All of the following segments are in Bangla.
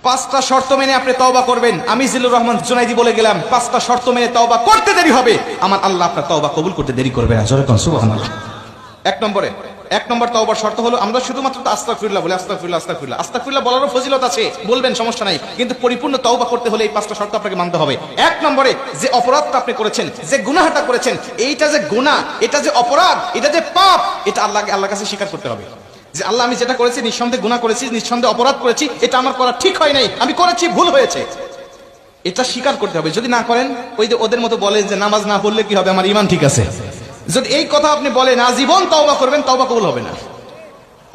পাঁচটা শর্ত মেনে আপনি তওবা করবেন। আমি জিল্লুর রহমান জুনাইদি বলে গেলাম, পাঁচটা শর্ত মেনে তওবা করতে দেরি হবে, আমার আল্লাহ আপনার তওবা কবুল করতে দেরি করবে না। জোরে কোন সুবহানাল্লাহ। এক নম্বর তওবার শর্ত হলো আমরা শুধুমাত্র আস্তাগফিরুল্লাহ বলি, আস্তাগফিরুল্লাহ আস্তাগফিরুল্লাহ। আস্তাগফিরুল্লাহ বলারও ফজিলত আছে, বলবেন, সমস্যা নাই, কিন্তু পরিপূর্ণ তওবা করতে হলে এই পাঁচটা শর্ত আপনাকে মানতে হবে। এক নম্বরে, যে অপরাধটা আপনি করেছেন, যে গুনাহটা করেছেন, এইটা যে গুনাহ, এটা যে অপরাধ, এটা যে পাপ, এটা আল্লাহর কাছে স্বীকার করতে হবে যে আল্লাহ, আমি যেটা করেছি নিঃসন্দেহে গুনাহ করেছি, নিঃসন্দেহে অপরাধ করেছি, এটা আমার করা ঠিক হয় নাই, আমি করেছি, ভুল হয়েছে, এটা স্বীকার করতে হবে। যদি না করেন, ওই যে ওদের মতো বলে যে নামাজ না পড়লে কি হবে, আমার ঈমান ঠিক আছে, যদি এই কথা আপনি বলেন, আজীবন তওবা করবেন, তওবা কবুল হবে না।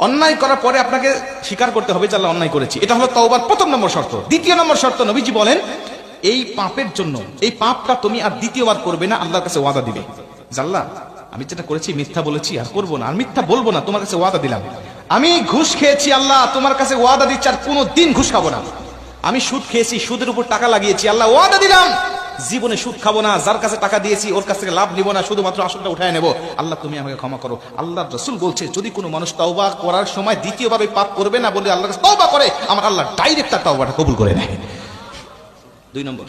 অন্যায় করার পরে আপনাকে স্বীকার করতে হবে যে আল্লাহ অন্যায় করেছি, এটা হলো তওবার প্রথম নম্বর শর্ত। দ্বিতীয় নম্বর শর্ত, নবীজি বলেন, এই পাপের জন্য, এই পাপটা তুমি আর দ্বিতীয়বার করবে না, আল্লাহর কাছে ওয়াদা দিবে যে আল্লাহ, আমি যেটা করেছি, মিথ্যা বলেছি, আর করবো না, আর মিথ্যা বলবো না, তোমার কাছে ওয়াদা দিলাম। আমি ঘুষ খেয়েছি, আল্লাহ তোমার কাছে ওয়াদা দিচ্ছি আর কোনো দিন ঘুষ খাবো না। আমি সুদ খেয়েছি, সুদের উপর টাকা লাগিয়েছি, আল্লাহ ওয়াদা দিলাম জীবনে সুদ খাবো না, যার কাছে টাকা দিয়েছি ওর কাছ থেকে লাভ নিব না, শুধুমাত্র আসলটা উঠায় নেব। আল্লাহ তুমি আমাকে ক্ষমা করো। আল্লাহর রাসূল বলছে, যদি কোনো মানুষ তওবা করার সময় দ্বিতীয়ভাবে পাপ করবে না বলে আল্লাহর কাছে তওবা করে, আমার আল্লাহ ডাইরেক্ট তার তওবাটা কবুল করে নেয়। 2 নম্বর।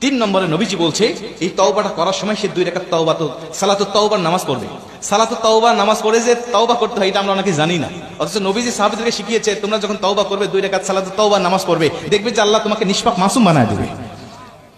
3 নম্বরে নবীজি বলছে, এই তওবাটা করার সময় সে 2 রাকাত তওবা, তো সালাতুত তওবার নামাজ পড়বে। সালাতুত তওবার নামাজ পড়ে যে তওবা করতে হয়, এটা আমরা অনেকে জানি না, অথচ নবীজি সাহাবীদেরকে শিখিয়েছে, তোমরা যখন তওবা করবে 2 রাকাত সালাতুত তওবার নামাজ পড়বে, দেখবে যে আল্লাহ তোমাকে নিষ্পাক মাসুম বানায় দেবে।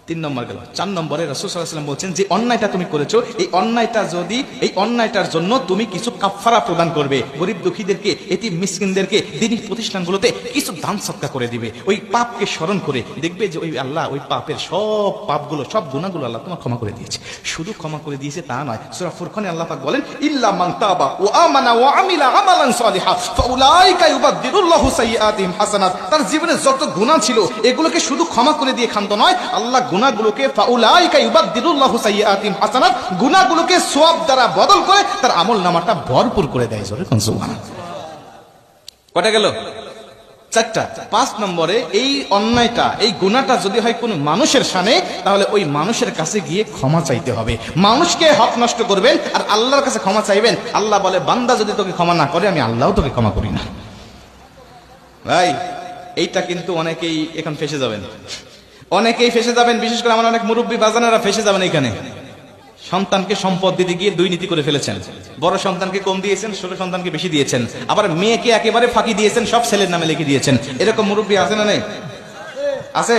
3 নম্বর গেল। 4 নম্বরে রাসূল সাল্লাল্লাহু আলাইহি ওয়াসাল্লাম বলছেন, যে অন্যায়টা তুমি করেছো, এই অন্যায়টা যদি, এই অন্যায়টার জন্য তুমি কিছু কাফারা প্রদান করবে, গরিব দুঃখীদেরকে, এতিম মিসকিনদেরকে দ্বীনি প্রতিষ্ঠানগুলোতে কিছু দান সদকা করে দিবে, ওই পাপকে স্মরণ করে, দেখবে যে ওই আল্লাহ ওই পাপের সব পাপগুলো, সব গুনাহগুলো আল্লাহ তোমার ক্ষমা করে দিয়েছে। শুধু ক্ষমা করে দিয়েছে তা নয়, সূরা ফুরকানে আল্লাহ পাক বলেন, ইল্লা মান তাবা ওয়া আমানা ওয়া আমিলা আমালান সালিহা ফাউলাইকা ইউবাদদিলুল্লাহু সাইয়্যাতিহিম হাসানাত। তার জীবনে যত গুনাহ ছিল, এগুলোকে শুধু ক্ষমা করে দিয়ে ক্ষান্ত নয়, আল্লাহ গুনাহগুলোকে ফাউলাইকা ইউবাদদিলুল্লাহু সাইয়্যাতিহিম হাসানাত, গুনাহগুলোকে সওয়াব দ্বারা বদল করে তার আমলনামাটা ভরপুর করে দেয়। জোরে কোন সুবহানাল্লাহ। কয়টা গেল? 4টা। 5 নম্বরে, এই অন্যায়টা, এই গুনাহটা যদি হয় কোনো মানুষের শানে, তাহলে ওই মানুষের কাছে গিয়ে ক্ষমা চাইতে হবে। মানুষকে হক নষ্ট করবেন আর আল্লাহর কাছে ক্ষমা চাইবেন। আল্লাহ বলে, বান্দা যদি তোকে ক্ষমা না করে, আমি আল্লাহও তোকে ক্ষমা করি না। ভাই, এইটা কিন্তু অনেকেই এখন ফেসে যাবেন, অনেকেই ফেসে যাবেন, বিশেষ করে আমার অনেক মুরব্বী বাজানেরা ফেসে যাবেন। এখানে সন্তানকে সম্পদ দিতে গিয়ে 2 নীতি করে ফেলেছেন। বড় সন্তানকে কম দিয়েছেন, ছোট সন্তানকে বেশি দিয়েছেন, আবার মেয়েকে একেবারে ফাঁকি দিয়েছেন, সব ছেলের নামে লিখে দিয়েছেন। এরকম মুরব্বী আছে না নেই? আছে।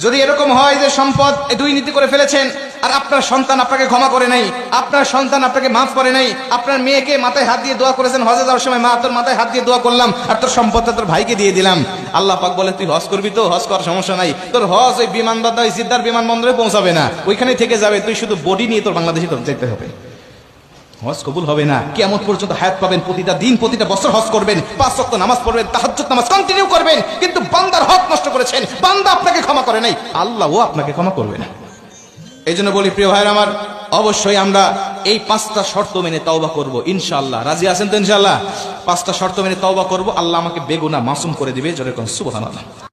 যদি এরকম হয় যে সম্পদ 2 নীতি করে ফেলেছেন, আর আপনার সন্তান আপনাকে ক্ষমা করে নাই, আপনার সন্তান আপনাকে মাফ করে নাই, আপনার মেয়েকে মাথায় হাত দিয়ে দোয়া করেছেন, হজে যাওয়ার সময়, মা তোর মাথায় হাত দিয়ে দোয়া করলাম, আর তোর সম্পদটা তোর ভাইকে দিয়ে দিলাম। আল্লাহ পাক বলে, তুই হজ করবি তো, হজ করার সমস্যা নাই, তোর হজ ওই বিমানবন্দর, ওই জিদ্দার বিমানবন্দরে পৌঁছাবে না, ওইখানেই থেকে যাবে, তুই শুধু বডি নিয়ে তোর বাংলাদেশে তোর যেতে হবে। হজ কবুল হবে না, কিয়ামত পর্যন্ত হায়াত পাবেন, প্রতিটা দিন, প্রতিটা বছর হজ করবেন, 5 ওয়াক্ত নামাজ পড়বেন, তাহাজ্জুদ নামাজ কন্টিনিউ করবেন, কিন্তু বান্দার হক নষ্ট করেছেন, বান্দা আপনাকে ক্ষমা করে নাই, আল্লাহও আপনাকে ক্ষমা করবে না। এই জন্য বলি, প্রিয় ভাইরা আমার, অবশ্যই আমরা এই 5টা শর্ত মেনে তওবা করব ইনশাআল্লাহ। রাজি আছেন তো ইনশাআল্লাহ? 5টা শর্ত মেনে তওবা করব, আল্লাহ আমাকে বেগুনাহ মাসুম করে দিবে। জোরে কোন সুবহানাল্লাহ।